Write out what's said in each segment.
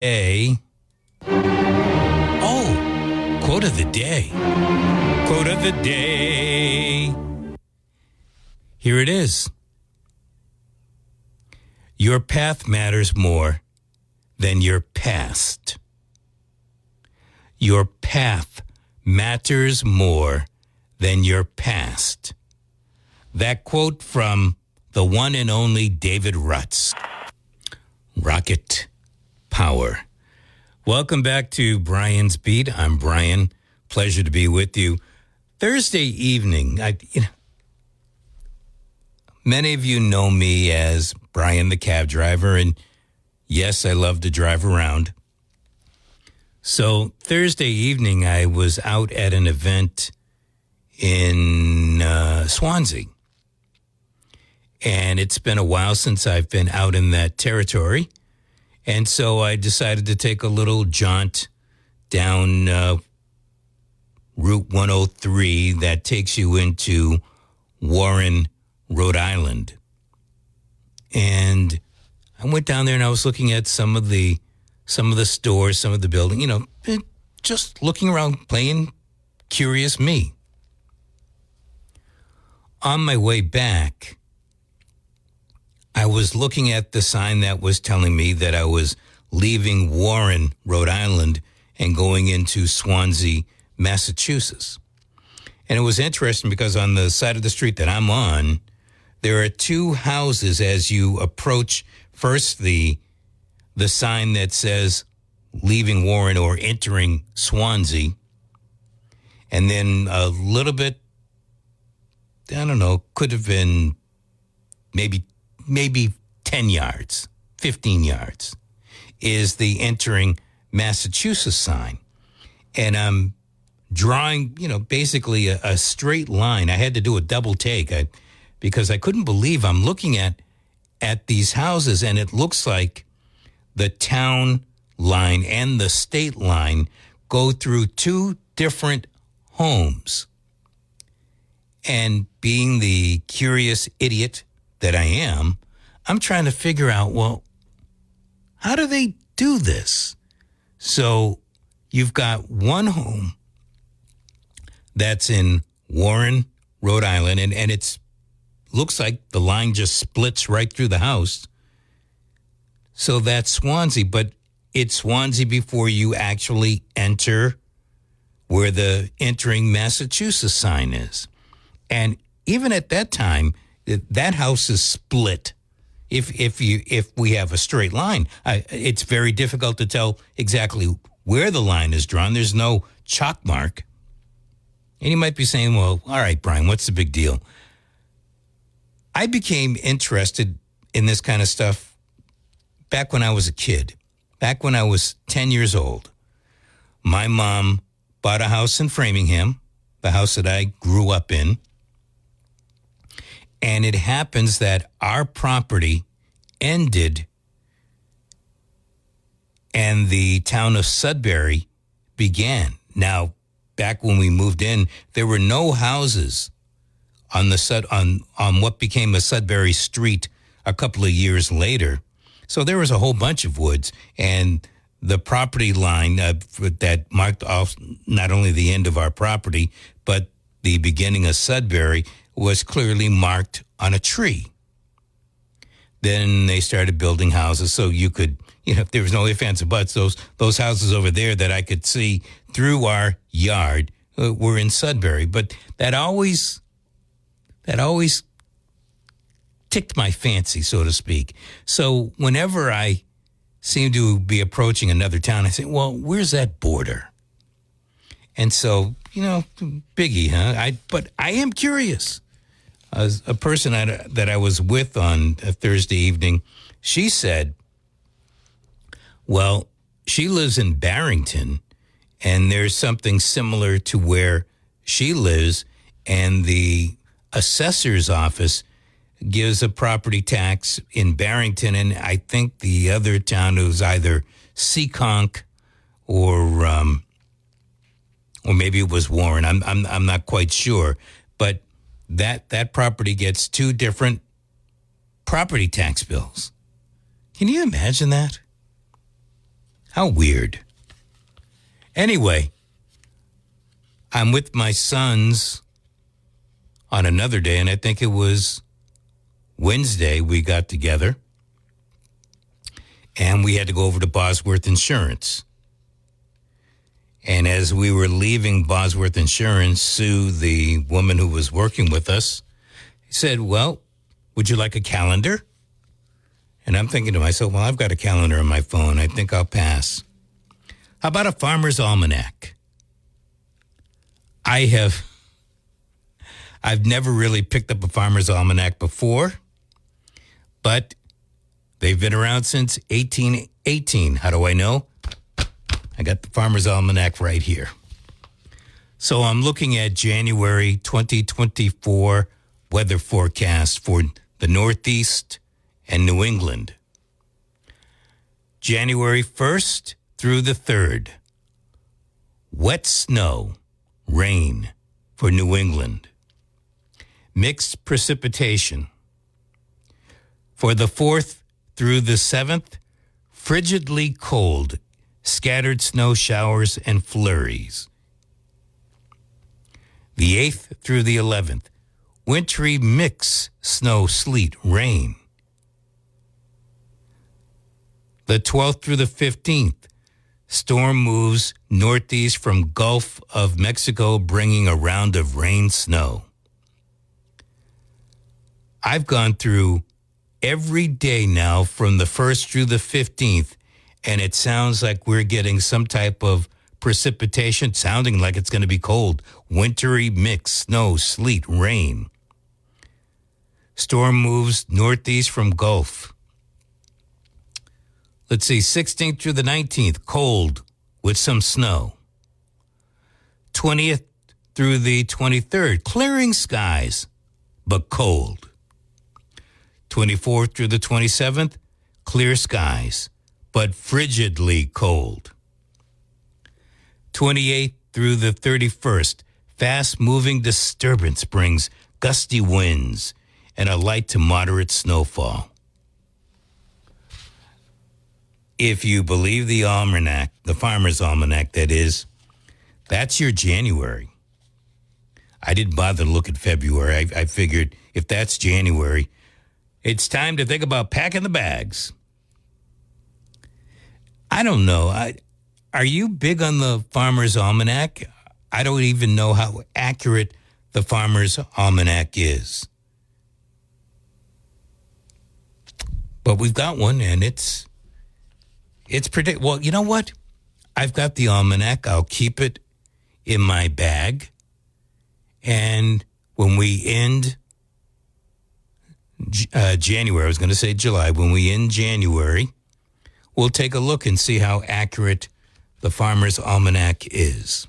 day. Oh, quote of the day. Quote of the day. Here it is. Your path matters more than your past. Your path matters more than your past. That quote from the one and only David Rutz. Rocket power. Welcome back to Brian's Beat. I'm Brian. Pleasure to be with you. Thursday evening, many of you know me as Brian the cab driver, and yes, I love to drive around. So Thursday evening, I was out at an event in Swansea. And it's been a while since I've been out in that territory. And so I decided to take a little jaunt down Route 103 that takes you into Warren, Rhode Island. And I went down there and I was looking at some of the stores, some of the building, just looking around, playing curious me. On my way back, I was looking at the sign that was telling me that I was leaving Warren, Rhode Island, and going into Swansea, Massachusetts. And it was interesting because on the side of the street that I'm on, there are two houses as you approach first the sign that says leaving Warren or entering Swansea. And then a little bit, I don't know, could have been maybe 10 yards, 15 yards, is the entering Massachusetts sign. And I'm drawing, basically a straight line. I had to do a double take because I couldn't believe I'm looking at these houses, and it looks like the town line and the state line go through two different homes. And being the curious idiot that I am, I'm trying to figure out, well, how do they do this? So you've got one home that's in Warren, Rhode Island, and it's looks like the line just splits right through the house. So that's Swansea, but it's Swansea before you actually enter where the entering Massachusetts sign is. And even at that time, that house is split. If we have a straight line, it's very difficult to tell exactly where the line is drawn. There's no chalk mark. And you might be saying, well, all right, Brian, what's the big deal? I became interested in this kind of stuff back when I was a kid, back when I was 10 years old. My mom bought a house in Framingham, the house that I grew up in. And it happens that our property ended and the town of Sudbury began. Now, back when we moved in, there were no houses on what became a Sudbury Street a couple of years later. So there was a whole bunch of woods, and the property line that marked off not only the end of our property, but the beginning of Sudbury was clearly marked on a tree. Then they started building houses so you could, there was no ifs, ands, or buts. Those houses over there that I could see through our yard were in Sudbury. But that always ticked my fancy, so to speak. So whenever I seem to be approaching another town, I say, well, where's that border? And so, biggie, huh? But I am curious. As a person that I was with on a Thursday evening, she said, well, she lives in Barrington, and there's something similar to where she lives, and the assessor's office gives a property tax in Barrington, and I think the other town was either Seekonk or maybe it was Warren. I'm not quite sure, but that property gets two different property tax bills. Can you imagine that? How weird. Anyway, I'm with my sons on another day, and I think it was Wednesday we got together, and we had to go over to Bosworth Insurance. And as we were leaving Bosworth Insurance, Sue, the woman who was working with us, said, well, would you like a calendar? And I'm thinking to myself, well, I've got a calendar on my phone. I think I'll pass. How about a farmer's almanac? I've never really picked up a farmer's almanac before, but they've been around since 1818. How do I know? I got the farmer's almanac right here. So I'm looking at January 2024 weather forecast for the Northeast and New England. January 1st through the 3rd. Wet snow, rain for New England. Mixed precipitation. For the 4th through the 7th, frigidly cold, scattered snow showers and flurries. The 8th through the 11th, wintry mix, snow, sleet, rain. The 12th through the 15th, storm moves northeast from Gulf of Mexico, bringing a round of rain, snow. I've gone through every day now from the 1st through the 15th, and it sounds like we're getting some type of precipitation, sounding like it's going to be cold. Wintry mix, snow, sleet, rain. Storm moves northeast from Gulf. Let's see, 16th through the 19th, cold with some snow. 20th through the 23rd, clearing skies, but cold. 24th through the 27th, clear skies, but frigidly cold. 28th through the 31st, fast-moving disturbance brings gusty winds and a light to moderate snowfall. If you believe the almanac, the farmer's almanac, that is, that's your January. I didn't bother to look at February. I figured if that's January, it's time to think about packing the bags. I don't know. Are you big on the farmer's almanac? I don't even know how accurate the farmer's almanac is. But we've got one, and it's well, you know what? I've got the almanac. I'll keep it in my bag. And when we end January, I was going to say July, when we end January, we'll take a look and see how accurate the farmer's almanac is.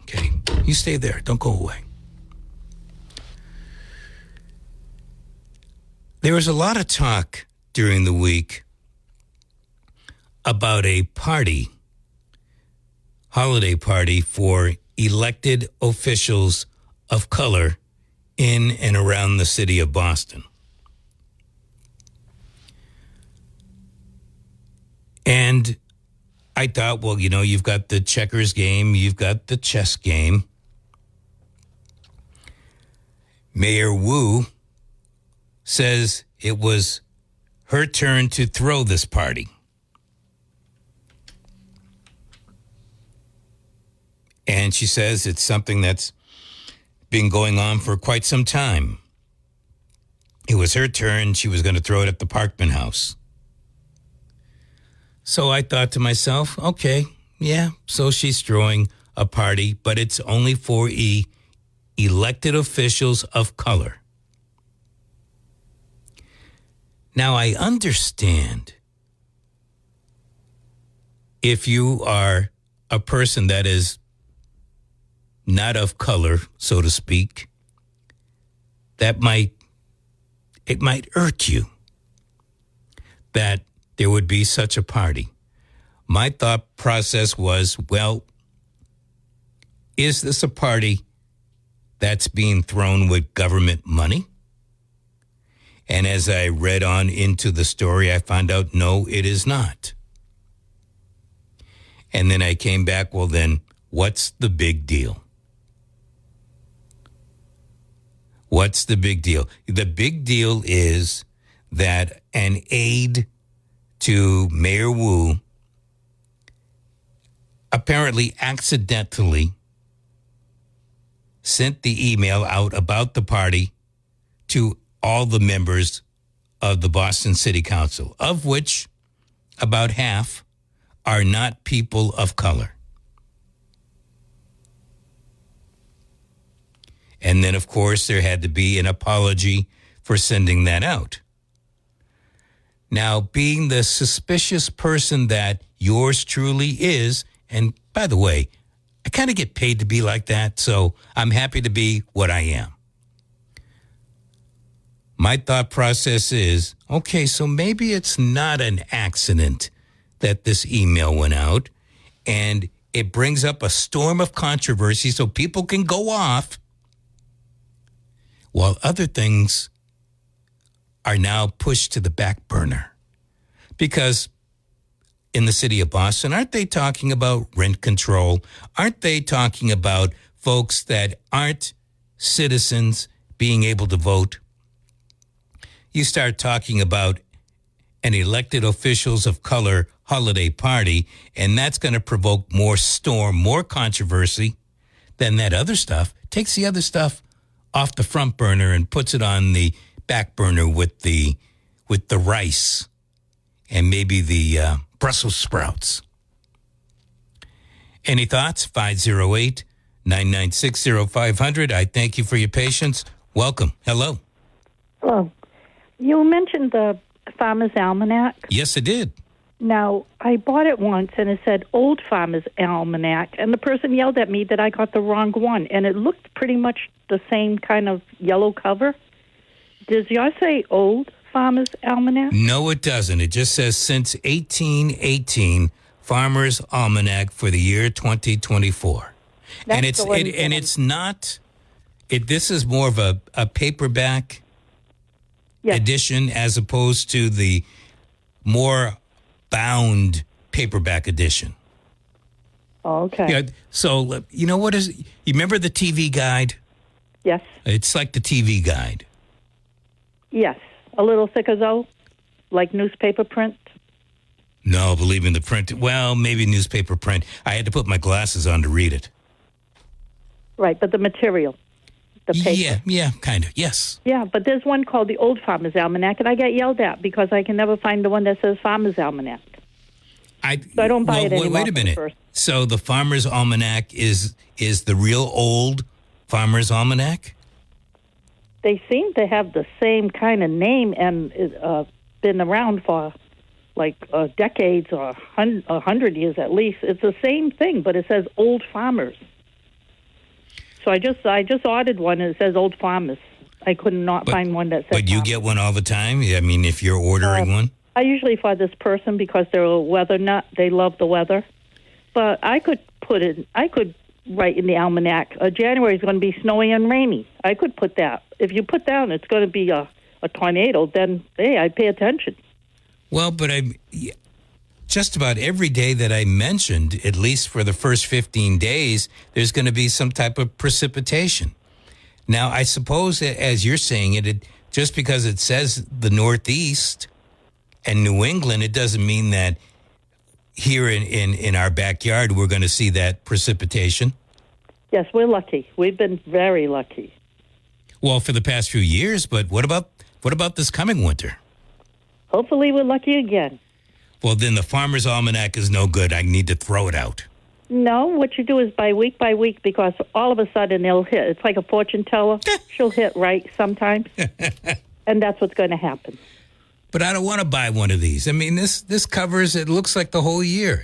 Okay, you stay there. Don't go away. There was a lot of talk during the week about a holiday party for elected officials of color in and around the city of Boston. And I thought, well, you know, you've got the checkers game, you've got the chess game. Mayor Wu says it was her turn to throw this party. And she says it's something that's been going on for quite some time. It was her turn. She was going to throw it at the Parkman House. So I thought to myself, okay, yeah, so she's throwing a party, but it's only for elected officials of color. Now, I understand if you are a person that is not of color, so to speak, it might irk you that there would be such a party. My thought process was, well, is this a party that's being thrown with government money? And as I read on into the story, I found out, no, it is not. And then I came back, well, then what's the big deal? What's the big deal? The big deal is that an aide to Mayor Wu apparently accidentally sent the email out about the party to all the members of the Boston City Council, of which about half are not people of color. And then, of course, there had to be an apology for sending that out. Now, being the suspicious person that yours truly is, and by the way, I kind of get paid to be like that, so I'm happy to be what I am. My thought process is, okay, so maybe it's not an accident that this email went out, and it brings up a storm of controversy so people can go off, while other things are now pushed to the back burner. Because in the city of Boston, aren't they talking about rent control? Aren't they talking about folks that aren't citizens being able to vote? You start talking about an elected officials of color holiday party, and that's going to provoke more storm, more controversy than that other stuff. Takes the other stuff off the front burner and puts it on the back burner with the rice and maybe the Brussels sprouts. Any thoughts? 508-996-0500. I thank you for your patience. Welcome. Hello. Hello. You mentioned the Farmer's Almanac. Yes, I did. Now, I bought it once, and it said Old Farmer's Almanac, and the person yelled at me that I got the wrong one, and it looked pretty much the same kind of yellow cover. Does yours say Old Farmer's Almanac? No, it doesn't. It just says since 1818, Farmer's Almanac for the year 2024. And it's not. This is more of a paperback edition as opposed to the more bound paperback edition. Oh, okay. Yeah. So you know what is? You remember the TV guide? Yes. It's like the TV guide. Yes. A little thicker, though, like newspaper print? No, believe in the print. Well, maybe newspaper print. I had to put my glasses on to read it. Right, but the material, the paper. Yeah, kind of, yes. Yeah, but there's one called the Old Farmer's Almanac, and I get yelled at because I can never find the one that says Farmer's Almanac. So I don't buy it anymore. Wait a minute. So the Farmer's Almanac is the real old Farmer's Almanac? They seem to have the same kind of name and been around for like decades or 100 years at least. It's the same thing, but it says Old Farmers. So I just ordered one and it says Old Farmers. I could not find one that says But you Farmers. get one all the time? I mean, if you're ordering one? I usually for this person because they're a weather nut. They love the weather. But I could write in the almanac, January is going to be snowy and rainy. I could put that. If you put down it's going to be a tornado, then, hey, I pay attention. Well, but just about every day that I mentioned, at least for the first 15 days, there's going to be some type of precipitation. Now, I suppose, as you're saying it just because it says the Northeast and New England, it doesn't mean that here in our backyard we're going to see that precipitation. Yes, we're lucky. We've been very lucky. Well, for the past few years, but what about this coming winter? Hopefully we're lucky again. Well, then the Farmer's Almanac is no good. I need to throw it out. No, what you do is by week, because all of a sudden they'll hit. It's like a fortune teller. She'll hit right sometimes, and that's what's going to happen. But I don't want to buy one of these. I mean, this covers, it looks like the whole year.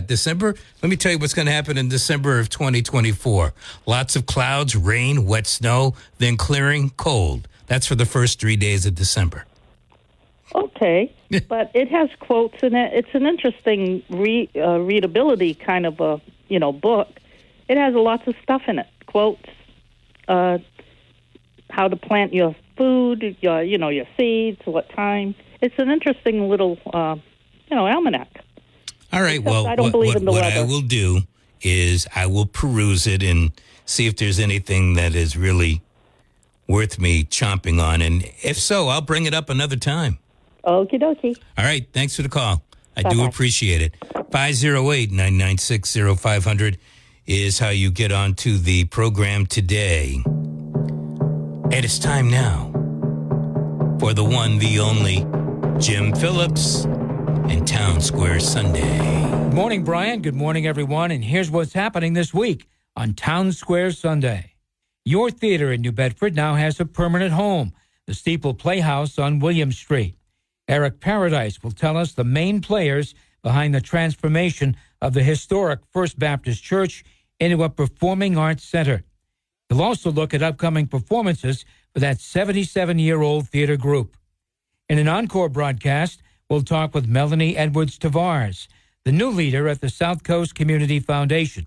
December. Let me tell you what's going to happen in December of 2024. Lots of clouds, rain, wet snow, then clearing, cold. That's for the first 3 days of December. Okay, but it has quotes in it. It's an interesting readability kind of a book. It has lots of stuff in it. Quotes, how to plant your food, your seeds, what time. It's an interesting little almanac. All right. Except Well, I don't believe in the what weather. I will do is I will peruse it and see if there's anything that is really worth me chomping on. And if so, I'll bring it up another time. Okie dokie. All right. Thanks for the call. I do Bye-bye. appreciate it. 508-996-0500 is how you get onto the program today. And it's time now for the one, the only, Jim Phillips and Town Square Sunday. Good morning, Brian. Good morning, everyone. And here's what's happening this week on Town Square Sunday. Your theater in New Bedford now has a permanent home, the Steeple Playhouse on William Street. Eric Paradise will tell us the main players behind the transformation of the historic First Baptist Church into a performing arts center. He'll also look at upcoming performances for that 77-year-old theater group. In an encore broadcast, we'll talk with Melanie Edwards-Tavares, the new leader at the SouthCoast Community Foundation.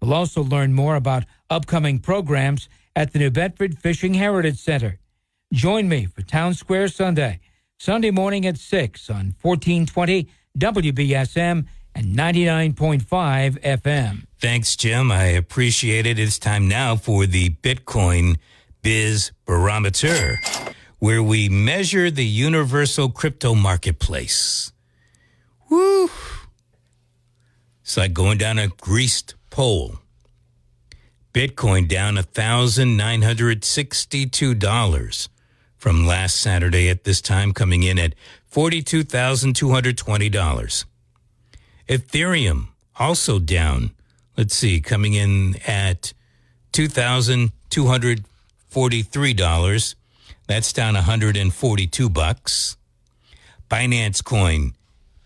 We'll also learn more about upcoming programs at the New Bedford Fishing Heritage Center. Join me for Town Square Sunday, Sunday morning at 6 on 1420 WBSM and 99.5 FM. Thanks, Jim. I appreciate it. It's time now for the Bitcoin Biz Barometer, where we measure the universal crypto marketplace. Woo! It's like going down a greased pole. Bitcoin down $1,962 from last Saturday at this time, coming in at $42,220. Ethereum also down. Let's see, coming in at $2,243. That's down $142. Binance Coin,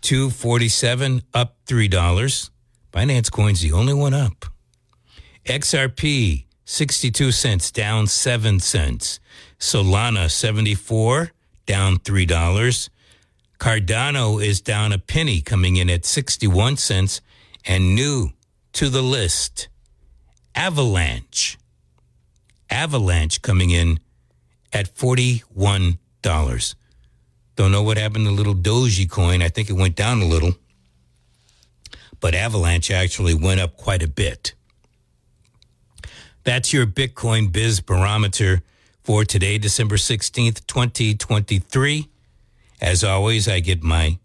$247, up $3. Binance Coin's the only one up. XRP, 62 cents, down 7 cents. Solana, 74, down $3. Cardano is down a penny, coming in at 61 cents. And new to the list, Avalanche. Avalanche coming in at $41. Don't know what happened to little Dogecoin. I think it went down a little. But Avalanche actually went up quite a bit. That's your Bitcoin Biz Barometer for today, December 16th, 2023. As always, I get my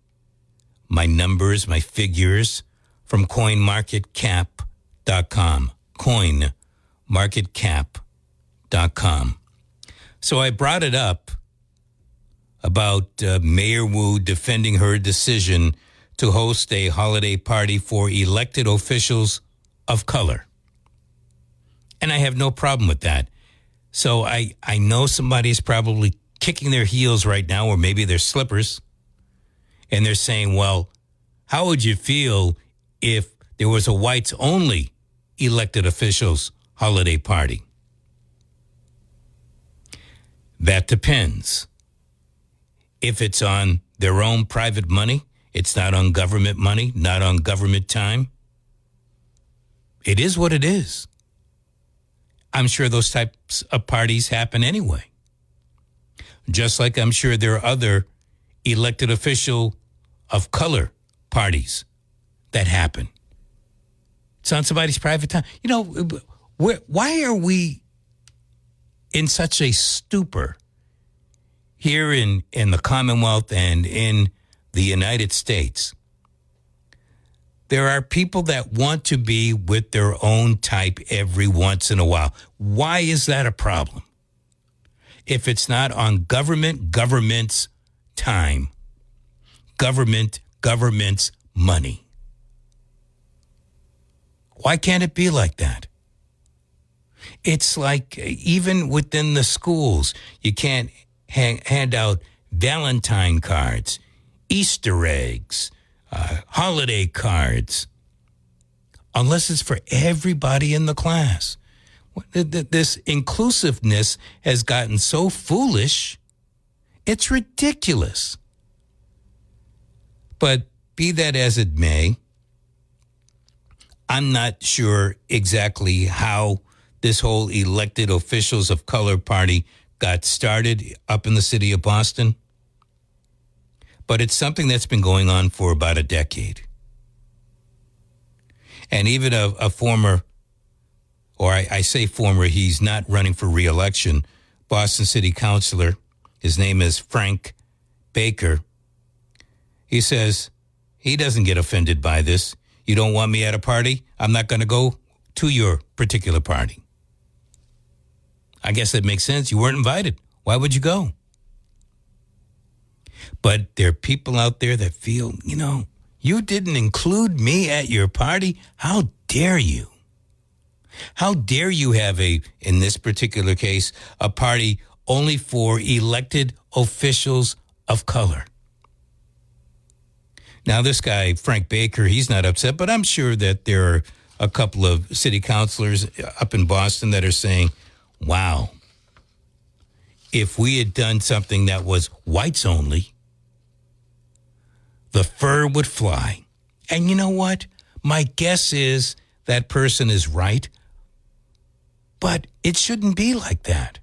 numbers, my figures from coinmarketcap.com. Coinmarketcap.com. So I brought it up about Mayor Wu defending her decision to host a holiday party for elected officials of color. And I have no problem with that. So I know somebody's probably kicking their heels right now, or maybe their slippers, and they're saying, well, how would you feel if there was a whites-only elected officials holiday party? That depends. If it's on their own private money, it's not on government money, not on government time, it is what it is. I'm sure those types of parties happen anyway. Just like I'm sure there are other elected official of color parties that happen. It's on somebody's private time. You know, why are we in such a stupor here in the Commonwealth and in the United States? There are people that want to be with their own type every once in a while. Why is that a problem? If it's not on government's time, government's money. Why can't it be like that? It's like even within the schools, you can't hand out Valentine cards, Easter eggs, holiday cards, unless it's for everybody in the class. This inclusiveness has gotten so foolish, it's ridiculous. But be that as it may, I'm not sure exactly how this whole elected officials of color party got started up in the city of Boston. But it's something that's been going on for about a decade. And even a former, or I say former, he's not running for re-election, Boston City Councilor, his name is Frank Baker. He says he doesn't get offended by this. You don't want me at a party? I'm not going to go to your particular party. I guess that makes sense. You weren't invited. Why would you go? But there are people out there that feel, you didn't include me at your party. How dare you? How dare you have in this particular case, a party only for elected officials of color? Now, this guy, Frank Baker, he's not upset, but I'm sure that there are a couple of city councilors up in Boston that are saying, wow, if we had done something that was whites only, the fur would fly. And you know what? My guess is that person is right, but it shouldn't be like that.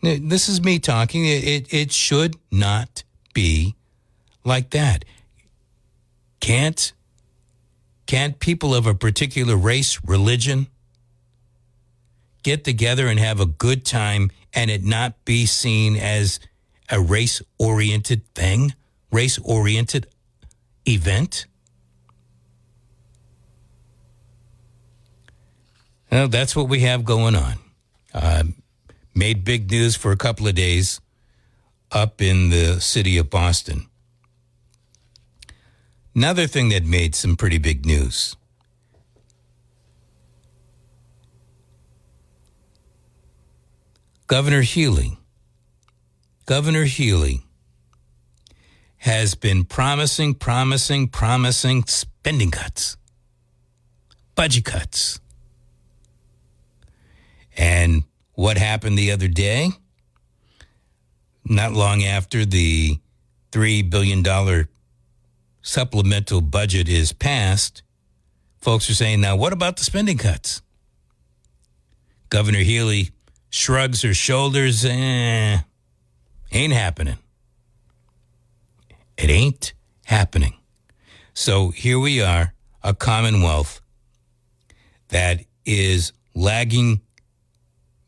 This is me talking. It should not be like that. Can't people of a particular race, religion, get together and have a good time and it not be seen as a race-oriented thing, race-oriented event? Well, that's what we have going on. Made big news for a couple of days up in the city of Boston. Another thing that made some pretty big news. Governor Healy has been promising spending cuts, budget cuts. And what happened the other day? Not long after the $3 billion supplemental budget is passed, folks are saying, now what about the spending cuts? Governor Healy shrugs her shoulders. Ain't happening. It ain't happening. So here we are, a Commonwealth that is lagging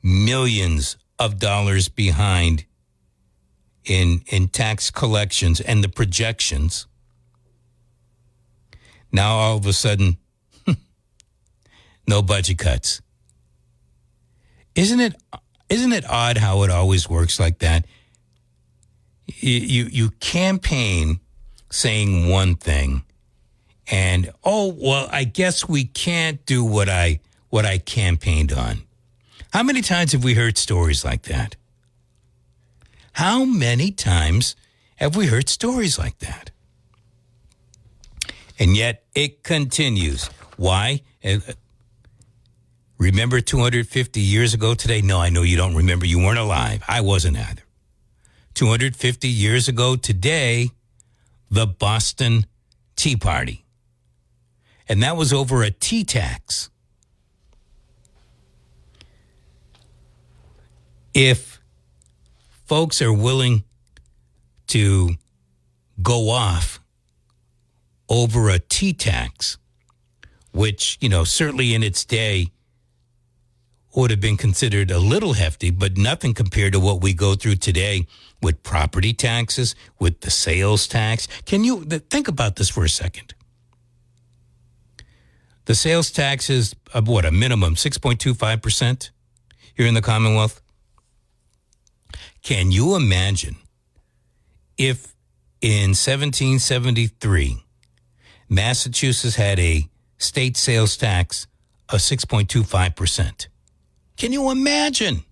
millions of dollars behind in tax collections and the projections. Now all of a sudden, no budget cuts. Isn't it odd how it always works like that? You campaign saying one thing, and I guess we can't do what I campaigned on. How many times have we heard stories like that? How many times have we heard stories like that? And yet it continues. Why? Remember 250 years ago today? No, I know you don't remember. You weren't alive. I wasn't either. 250 years ago today, the Boston Tea Party. And that was over a tea tax. If folks are willing to go off over a tea tax, which, certainly in its day would have been considered a little hefty, but nothing compared to what we go through today with property taxes, with the sales tax. Can you think about this for a second? The sales tax is, a minimum 6.25% here in the Commonwealth? Can you imagine if in 1773, Massachusetts had a state sales tax of 6.25%? Can you imagine?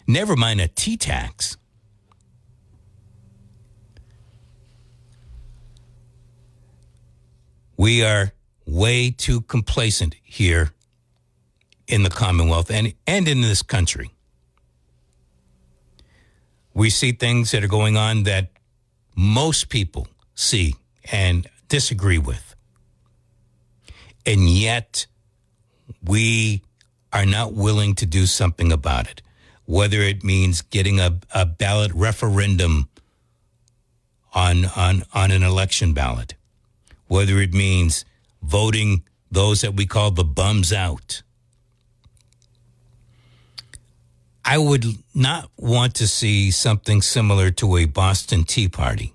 Never mind a tea tax. We are way too complacent here in the Commonwealth and in this country. We see things that are going on that most people see and disagree with. And yet, we are not willing to do something about it, whether it means getting a ballot referendum on an election ballot, whether it means voting those that we call the bums out. I would not want to see something similar to a Boston Tea Party.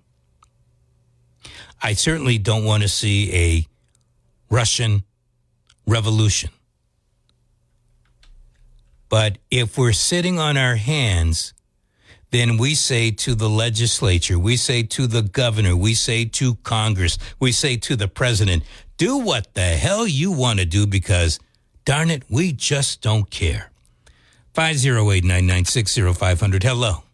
I certainly don't want to see a Russian revolution. But if we're sitting on our hands, then we say to the legislature, we say to the governor, we say to Congress, we say to the president, do what the hell you want to do because, darn it, we just don't care. 508-996-0500. Hello.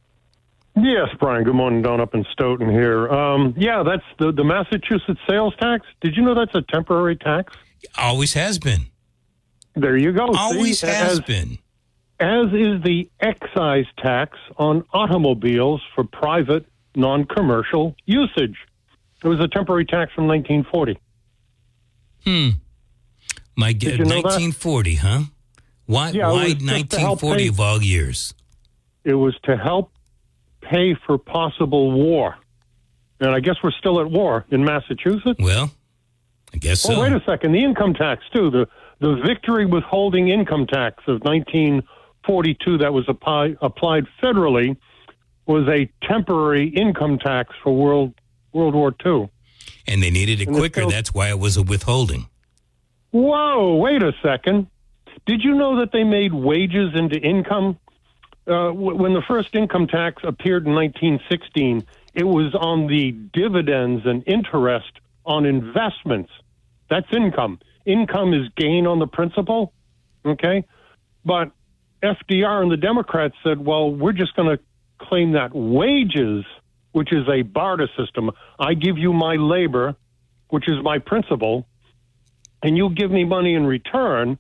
Yes, Brian. Good morning. Don up in Stoughton here. That's the Massachusetts sales tax. Did you know that's a temporary tax? Always has been. There you go. Always has been. As is the excise tax on automobiles for private, non-commercial usage. It was a temporary tax from 1940. My God, 1940, huh? Why 1940 of all years? It was to help pay for possible war. And I guess we're still at war in Massachusetts. Well, I guess so. Well, wait a second. The income tax, too. The victory withholding income tax of 1942 that was applied federally was a temporary income tax for World War II. And they needed it quicker. That's why it was a withholding. Whoa, wait a second. Did you know that they made wages into income? When the first income tax appeared in 1916, it was on the dividends and interest on investments. That's income. Income is gain on the principal, okay? But FDR and the Democrats said, well, we're just going to claim that wages, which is a barter system. I give you my labor, which is my principal, and you give me money in return,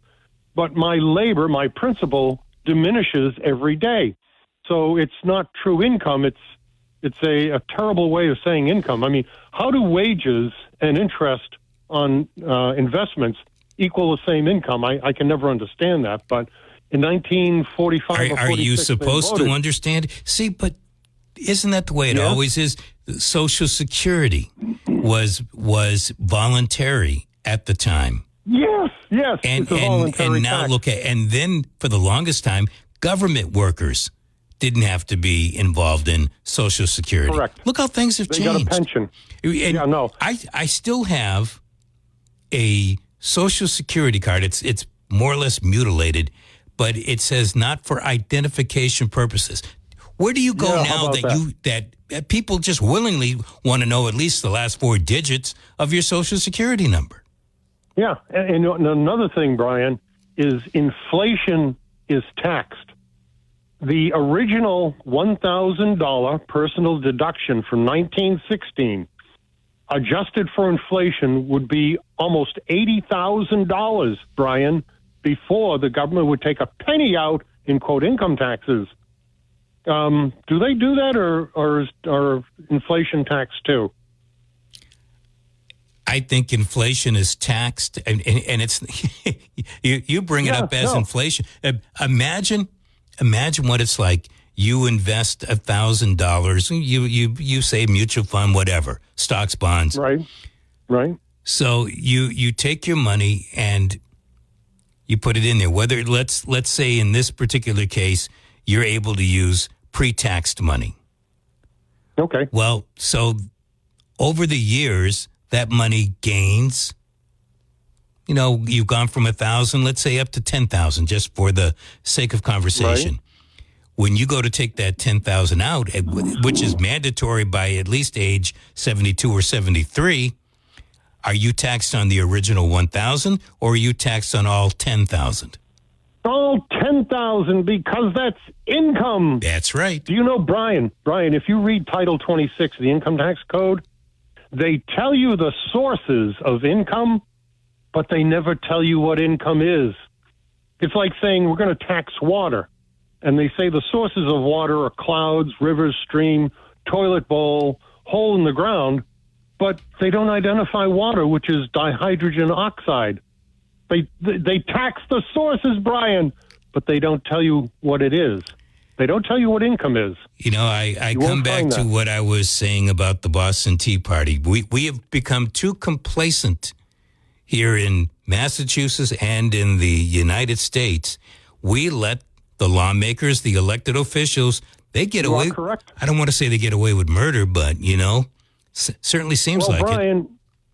but my labor, my principal, diminishes every day. So it's not true income. It's a terrible way of saying income. I mean, how do wages and interest on investments equal the same income? I can never understand that. But in 1945 are you supposed to understand? See, but isn't that the way it always is? Social Security was voluntary at the time. Yes. And now tax. look at, and then for the longest time, government workers didn't have to be involved in Social Security. Correct. Look how things have changed. They got a pension. And I still have a Social Security card. It's more or less mutilated, but it says not for identification purposes. Where do you go now that people just willingly want to know at least the last four digits of your Social Security number? Yeah, and another thing, Brian, is inflation is taxed. The original $1,000 personal deduction from 1916, adjusted for inflation, would be almost $80,000, Brian, before the government would take a penny out in, quote, income taxes. Do they do that, or inflation taxed too? I think inflation is taxed, and it's you bring it up as inflation. Imagine what it's like. You invest $1,000. You say mutual fund, whatever, stocks, bonds. Right. So you take your money and you put it in there. Whether let's say in this particular case you're able to use pre-taxed money. Okay. Well, so over the years, that money gains. You know, you've gone from 1,000, let's say, up to 10,000, just for the sake of conversation. Right. When you go to take that 10,000 out, which is mandatory by at least age 72 or 73, are you taxed on the original 1,000 or are you taxed on all 10,000? All 10,000 because that's income. That's right. Do you know, Brian, if you read Title 26 of the Income Tax Code, they tell you the sources of income, but they never tell you what income is. It's like saying we're going to tax water, and they say the sources of water are clouds, rivers, stream, toilet bowl, hole in the ground, but they don't identify water, which is dihydrogen oxide. They tax the sources, Brian, but they don't tell you what it is. They don't tell you what income is. You know, I come back to what I was saying about the Boston Tea Party. We have become too complacent here in Massachusetts and in the United States, we let the lawmakers, the elected officials, they get away. Correct. I don't want to say they get away with murder, but, certainly seems like Brian, it.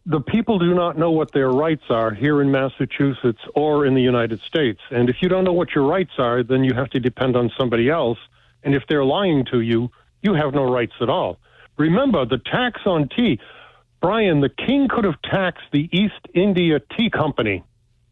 The people do not know what their rights are here in Massachusetts or in the United States. And if you don't know what your rights are, then you have to depend on somebody else. And if they're lying to you, you have no rights at all. Remember, the tax on tea. Brian, the king could have taxed the East India Tea Company.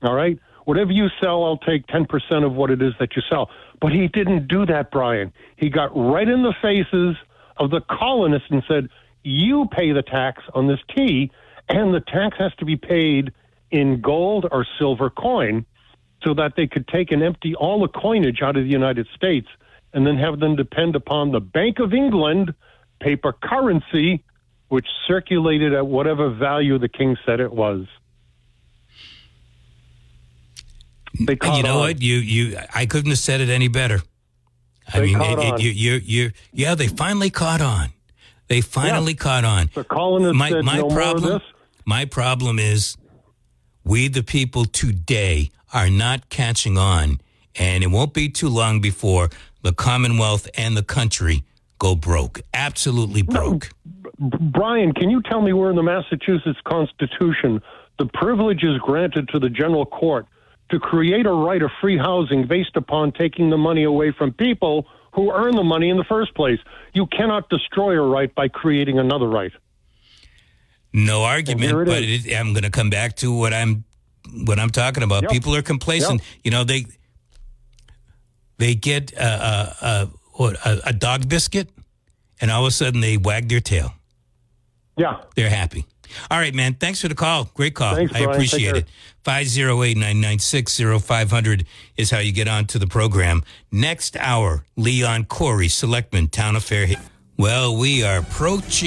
All right? Whatever you sell, I'll take 10% of what it is that you sell. But he didn't do that, Brian. He got right in the faces of the colonists and said, you pay the tax on this tea, and the tax has to be paid in gold or silver coin so that they could take and empty all the coinage out of the United States and then have them depend upon the Bank of England paper currency, which circulated at whatever value the king said it was. They caught you know on. What? I couldn't have said it any better. They finally caught on. They finally caught on. The colonists said no more of this. My problem is we, the people today, are not catching on, and it won't be too long before the Commonwealth and the country go broke. Absolutely broke. No, Brian, can you tell me where in the Massachusetts Constitution the privilege is granted to the general court to create a right of free housing based upon taking the money away from people who earn the money in the first place? You cannot destroy a right by creating another right. No argument, but I'm going to come back to what I'm talking about. Yep. People are complacent. Yep. They get a dog biscuit, and all of a sudden they wag their tail. Yeah. They're happy. All right, man. Thanks for the call. Great call. Thanks, I appreciate it. 508-996-0500 is how you get on to the program. Next hour, Leon Corey, Selectman, Town Affair. Well, we are approaching